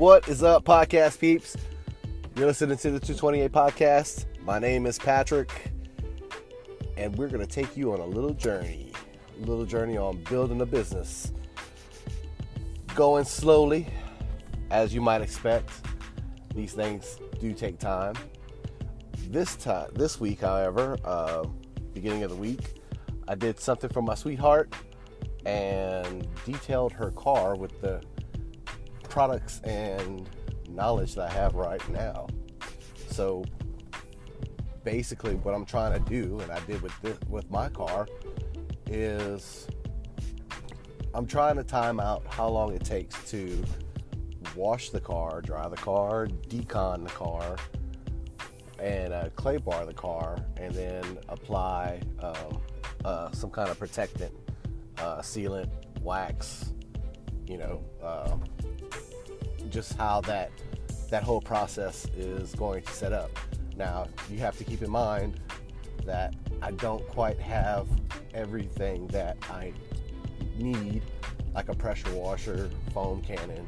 What is up, podcast peeps? You're listening to the 228 podcast. My name is Patrick, and we're going to take you on a little journey on building a business. Going slowly, as you might expect. These things do take time. This week, however, beginning of the week, I did something for my sweetheart and detailed her car with the products and knowledge that I have right now. So basically what I'm trying to do, and I did with my car, is I'm trying to time out how long it takes to wash the car, dry the car, decon the car, and clay bar the car, and then apply some kind of protectant, sealant, wax, just how that whole process is going to set up. Now, you have to keep in mind that I don't quite have everything that I need, like a pressure washer, foam cannon,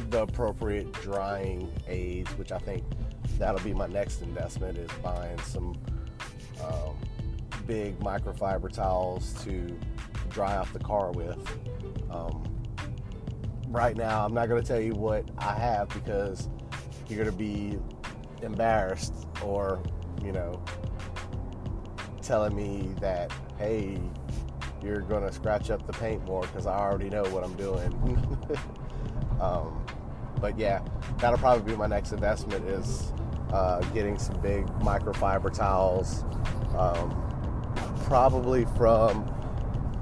the appropriate drying aids, which I think that'll be my next investment, is buying some big microfiber towels to dry off the car with. Right now, I'm not going to tell you what I have because you're going to be embarrassed or, telling me that, hey, you're going to scratch up the paint more because I already know what I'm doing. But yeah, that'll probably be my next investment, is getting some big microfiber towels, probably from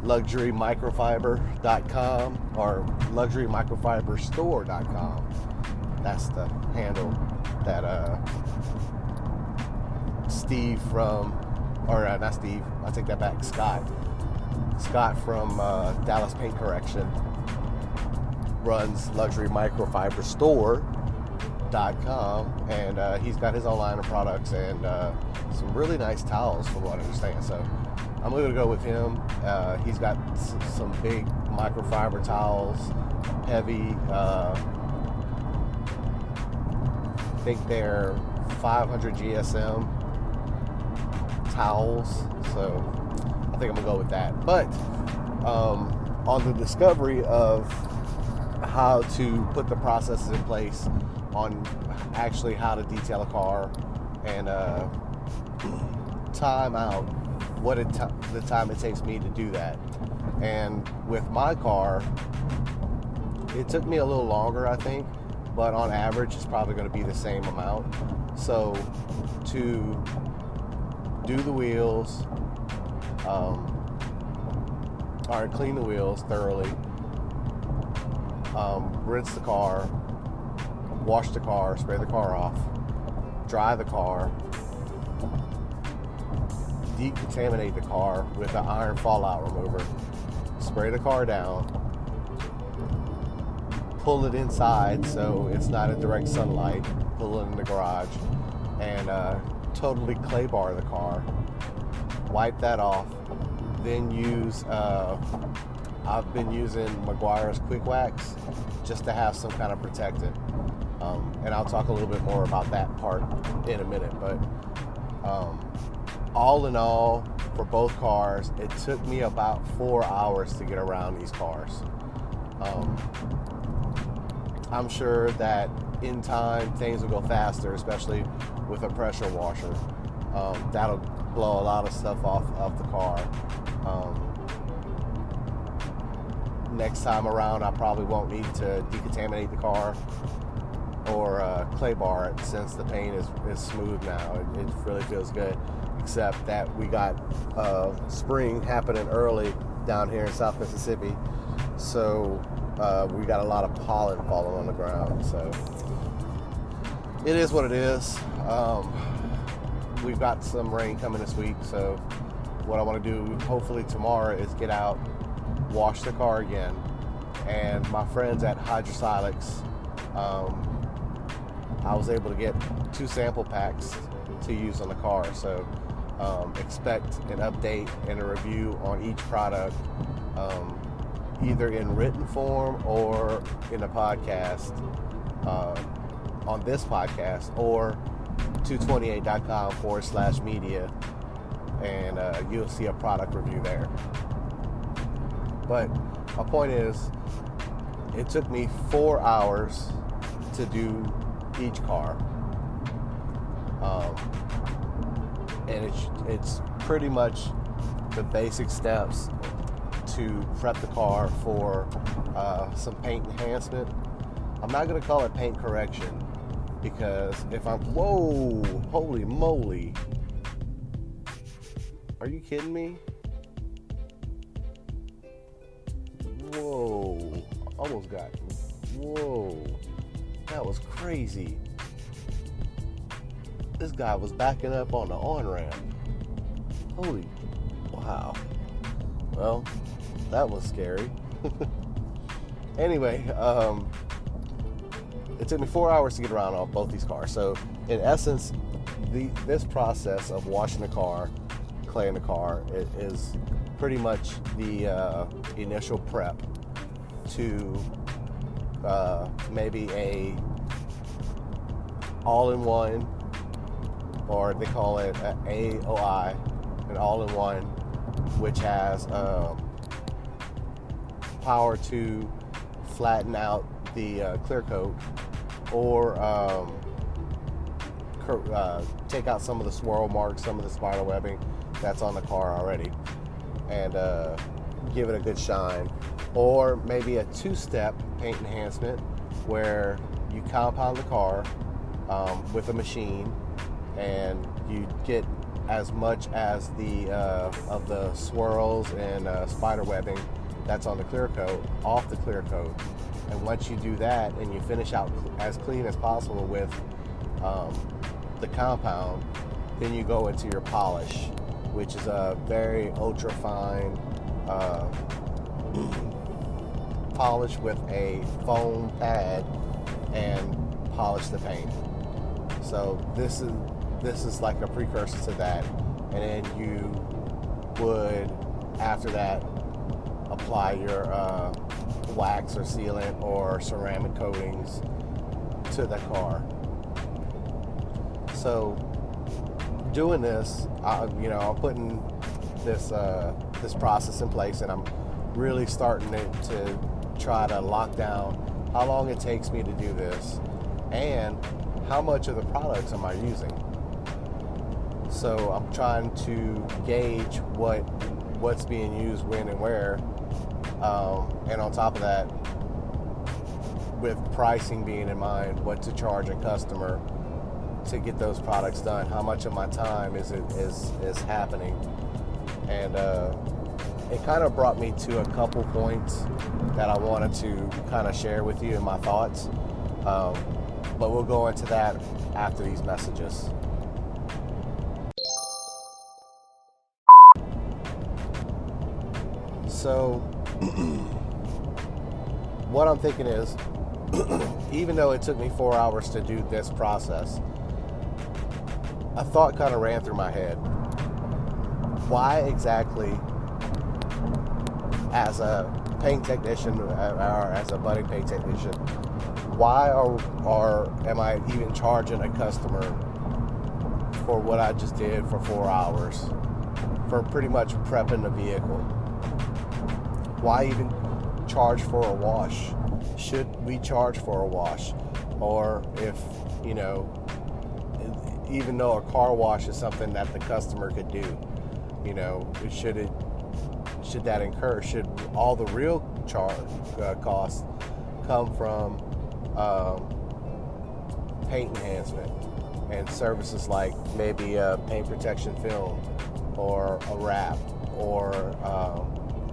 luxurymicrofiber.com or luxurymicrofiberstore.com. That's the handle that Scott from Dallas Paint Correction runs luxurymicrofiberstore.com, and he's got his own line of products and some really nice towels from what I understand. So I'm going to go with him. He's got some big microfiber towels, heavy. I think they're 500 GSM towels. So I think I'm going to go with that. But on the discovery of how to put the processes in place on actually how to detail a car and time out the time it takes me to do that. And with my car, it took me a little longer, I think, but on average it's probably going to be the same amount. So to do the wheels, or clean the wheels thoroughly, rinse the car, wash the car, spray the car off, dry the car, decontaminate the car with an iron fallout remover, spray the car down, pull it inside so it's not in direct sunlight, pull it in the garage, and totally clay bar the car, wipe that off, then use I've been using Meguiar's Quick Wax just to have some kind of protectant, and I'll talk a little bit more about that part in a minute. But all in all, for both cars, it took me about 4 hours to get around these cars. I'm sure that in time things will go faster, especially with a pressure washer. That'll blow a lot of stuff off the car. Next time around, I probably won't need to decontaminate the car or clay bar it, since the paint is smooth now. It really feels good, except that we got spring happening early down here in South Mississippi, so we got a lot of pollen falling on the ground. So it is what it is. We've got some rain coming this week, so what I want to do hopefully tomorrow is get out, wash the car again, and my friends at Hydrosilix, I was able to get 2 sample packs to use on the car. So expect an update and a review on each product either in written form or in a podcast, on this podcast, or 228.com/media, and you'll see a product review there. But my point is, it took me 4 hours to do each car. And it's pretty much the basic steps to prep the car for some paint enhancement. I'm not going to call it paint correction, because whoa, holy moly. Are you kidding me? Whoa, almost got me. Whoa, that was crazy. This guy was backing up on the on-ramp. Holy, wow. Well, that was scary. Anyway, it took me 4 hours to get around on both these cars. So, in essence, this process of washing the car, claying the car, is pretty much the initial prep to maybe a all-in-one, or they call it an AOI, an all-in-one, which has power to flatten out the clear coat, or take out some of the swirl marks, some of the spider webbing that's on the car already, and give it a good shine. Or maybe a two-step paint enhancement where you compound the car with a machine, and you get as much as of the swirls and spider webbing that's on the clear coat off the clear coat. And once you do that and you finish out as clean as possible with the compound, then you go into your polish, which is a very ultra fine polish with a foam pad, and polish the paint. So this is like a precursor to that, and then you would, after that, apply your wax or sealant or ceramic coatings to the car. So doing this, I'm putting this process in place, and I'm really starting to try to lock down how long it takes me to do this, and how much of the products am I using. So I'm trying to gauge what's being used when and where, and on top of that, with pricing being in mind, what to charge a customer to get those products done, how much of my time is happening. And it kind of brought me to a couple points that I wanted to kind of share with you in my thoughts, but we'll go into that after these messages. So what I'm thinking is, even though it took me 4 hours to do this process, a thought kind of ran through my head. Why exactly, as a paint technician or as a budding paint technician, why am I even charging a customer for what I just did for 4 hours for pretty much prepping the vehicle? Why even charge for a wash? Should we charge for a wash? Or if, even though a car wash is something that the customer could do, should that incur? Should all the real costs come from paint enhancement and services like maybe a paint protection film, or a wrap, or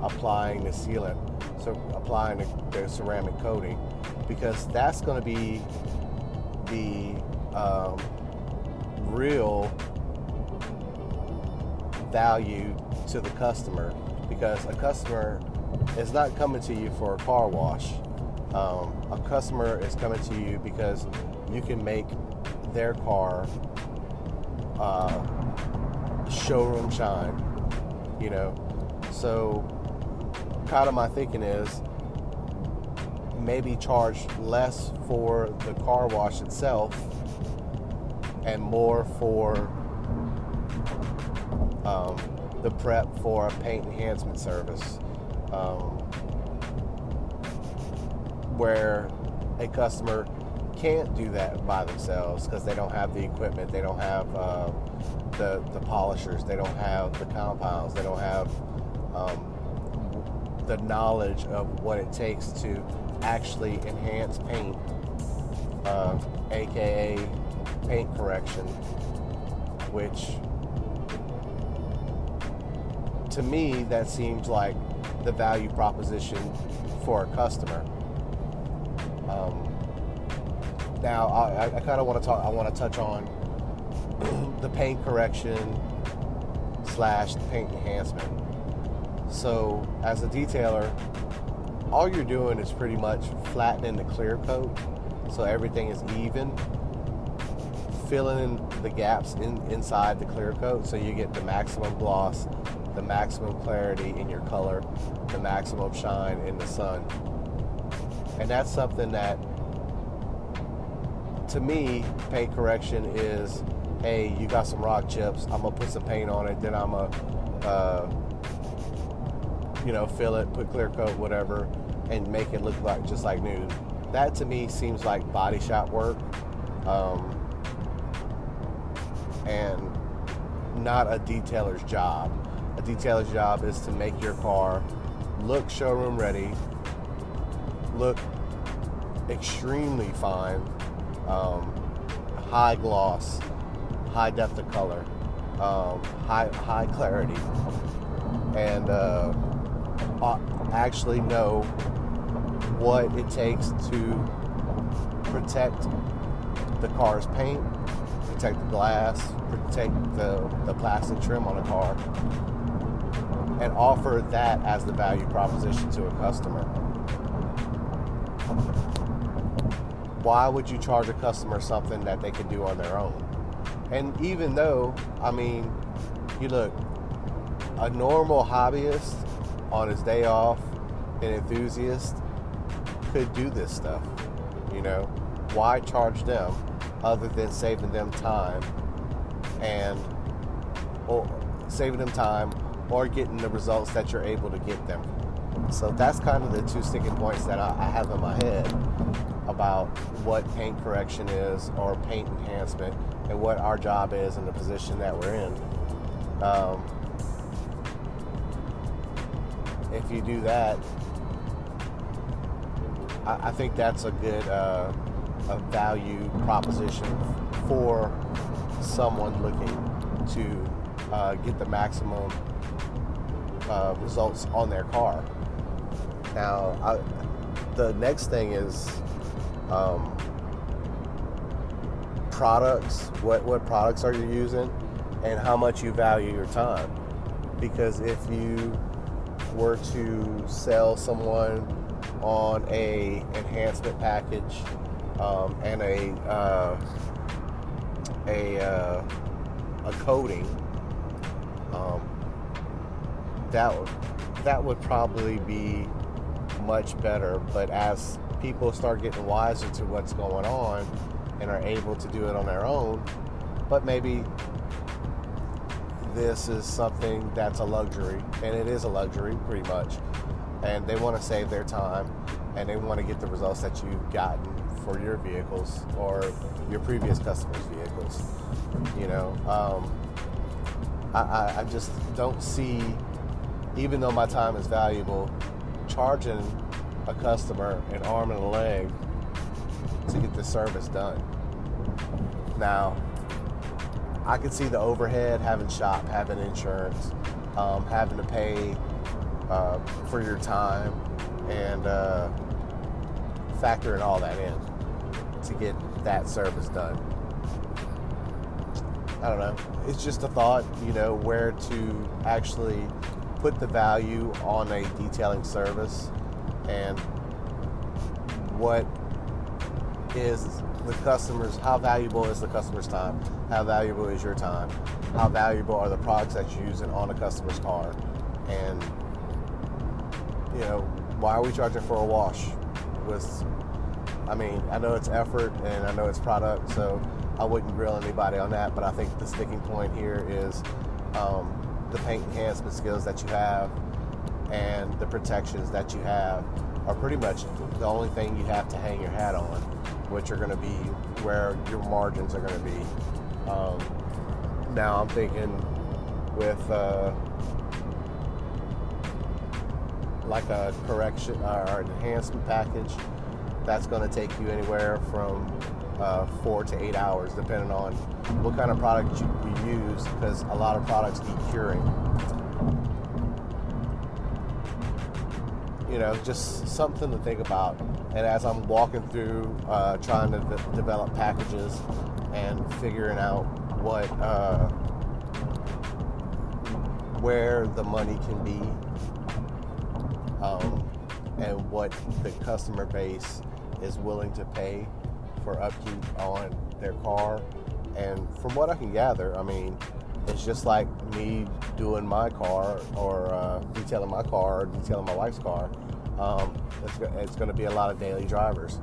applying the sealant, so applying the ceramic coating, because that's going to be the real value to the customer, because a customer is not coming to you for a car wash. A customer is coming to you because you can make their car showroom shine, So kind of my thinking is, maybe charge less for the car wash itself and more for the prep for a paint enhancement service, where a customer can't do that by themselves because they don't have the equipment, they don't have the polishers, they don't have the compounds, they don't have the knowledge of what it takes to actually enhance paint, aka paint correction, which to me that seems like the value proposition for a customer. Now I kind of want to talk. I want to touch on the paint correction / paint enhancement. So as a detailer, all you're doing is pretty much flattening the clear coat so everything is even, filling in the gaps inside the clear coat so you get the maximum gloss, the maximum clarity in your color, the maximum shine in the sun. And that's something that, to me, paint correction is, hey, you got some rock chips, I'm gonna put some paint on it, then I'm gonna fill it, put clear coat, whatever, and make it look like just like new. That to me seems like body shop work, and not a detailer's job. A detailer's job is to make your car look showroom ready, look extremely fine, high gloss, high depth of color, high clarity, and actually know what it takes to protect the car's paint, protect the glass, protect the plastic trim on a car, and offer that as the value proposition to a customer. Why would you charge a customer something that they can do on their own? And even though, I mean, you look, a normal hobbyist on his day off, an enthusiast, could do this stuff, you know? Why charge them other than saving them time or getting the results that you're able to get them? So that's kind of the two sticking points that I have in my head about what paint correction is or paint enhancement and what our job is in the position that we're in. If you do that, I think that's a good a value proposition for someone looking to get the maximum results on their car. Now, the next thing is products. What products are you using, and how much you value your time? Because if you were to sell someone on a enhancement package and a coating, that would probably be much better. But as people start getting wiser to what's going on and are able to do it on their own, but maybe this is something that's a luxury, and it is a luxury pretty much, and they want to save their time and they want to get the results that you've gotten for your vehicles or your previous customers' vehicles. You know, I just don't see, even though my time is valuable, charging a customer an arm and a leg to get the service done. Now, I can see the overhead, having shop, having insurance, having to pay for your time, and factoring all that in to get that service done. I don't know. It's just a thought, you know, where to actually put the value on a detailing service, and what is the customer's, how valuable is the customer's time? How valuable is your time? How valuable are the products that you're using on a customer's car? And, you know, why are we charging for a wash? I know it's effort and I know it's product, so I wouldn't grill anybody on that, but I think the sticking point here is the paint enhancement skills that you have and the protections that you have are pretty much the only thing you have to hang your hat on, which are going to be where your margins are going to be. Now I'm thinking with like a correction or an enhancement package, that's going to take you anywhere from 4 to 8 hours, depending on what kind of product you use, because a lot of products need curing. You know, just something to think about. And as I'm walking through trying to develop packages and figuring out where the money can be, and what the customer base is willing to pay for upkeep on their car. And from what I can gather, I mean, it's just like me doing my car or detailing my car or detailing my wife's car. It's going to be a lot of daily drivers.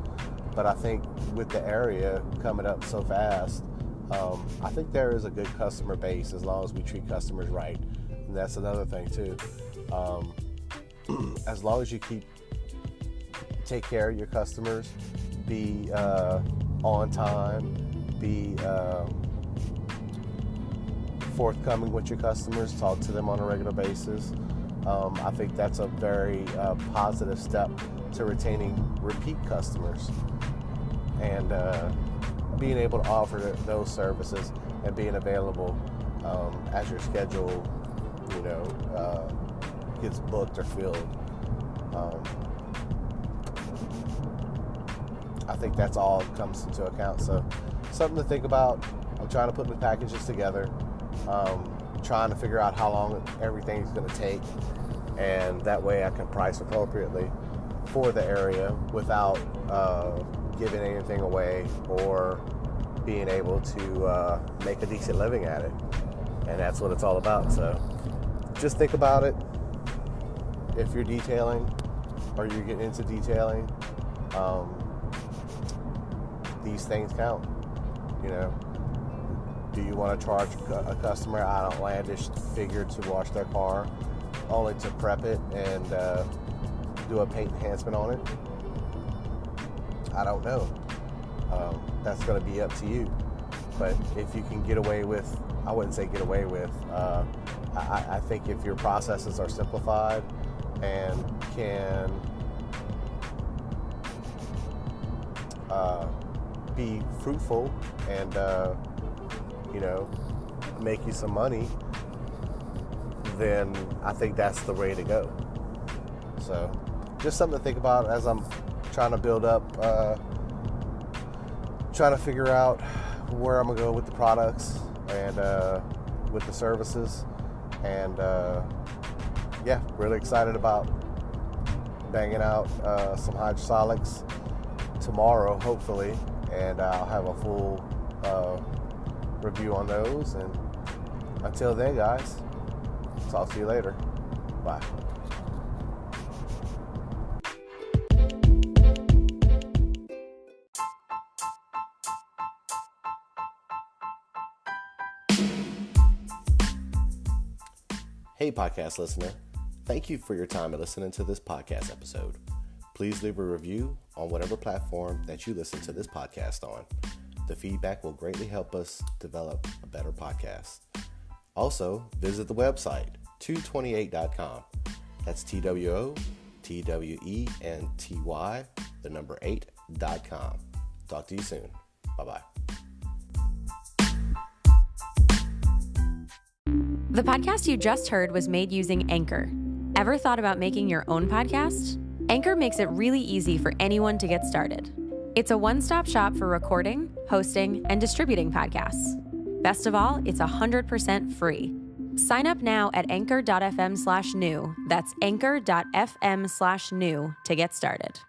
But I think with the area coming up so fast, I think there is a good customer base as long as we treat customers right. And that's another thing too. As long as you take care of your customers, be on time, be forthcoming with your customers, talk to them on a regular basis. I think that's a very positive step to retaining repeat customers and being able to offer those services and being available as your schedule, gets booked or filled. I think that's all comes into account. So something to think about. I'm trying to put the packages together, trying to figure out how long everything's going to take, and that way I can price appropriately for the area without giving anything away or being able to make a decent living at it. And that's what it's all about. So just think about it. If you're detailing or you're getting into detailing, these things count. Do you want to charge a customer an outlandish figure to wash their car only to prep it and do a paint enhancement on it? I don't know. That's going to be up to you. But if you can get away with, I wouldn't say get away with, I think if your processes are simplified and can be fruitful and make you some money, then I think that's the way to go. So just something to think about as I'm trying to build up, trying to figure out where I'm gonna go with the products and with the services, and really excited about banging out some hydrosolics tomorrow, hopefully, and I'll have a full review on those. And until then, guys, talk to you later. Bye. Hey, podcast listener. Thank you for your time in listening to this podcast episode. Please leave a review on whatever platform that you listen to this podcast on. The feedback will greatly help us develop a better podcast. Also, visit the website, 228.com. That's TWOTWENTY, the number 8.com. Talk to you soon. Bye-bye. The podcast you just heard was made using Anchor. Ever thought about making your own podcast? Anchor makes it really easy for anyone to get started. It's a one-stop shop for recording, hosting, and distributing podcasts. Best of all, it's 100% free. Sign up now at anchor.fm/new. That's anchor.fm/new to get started.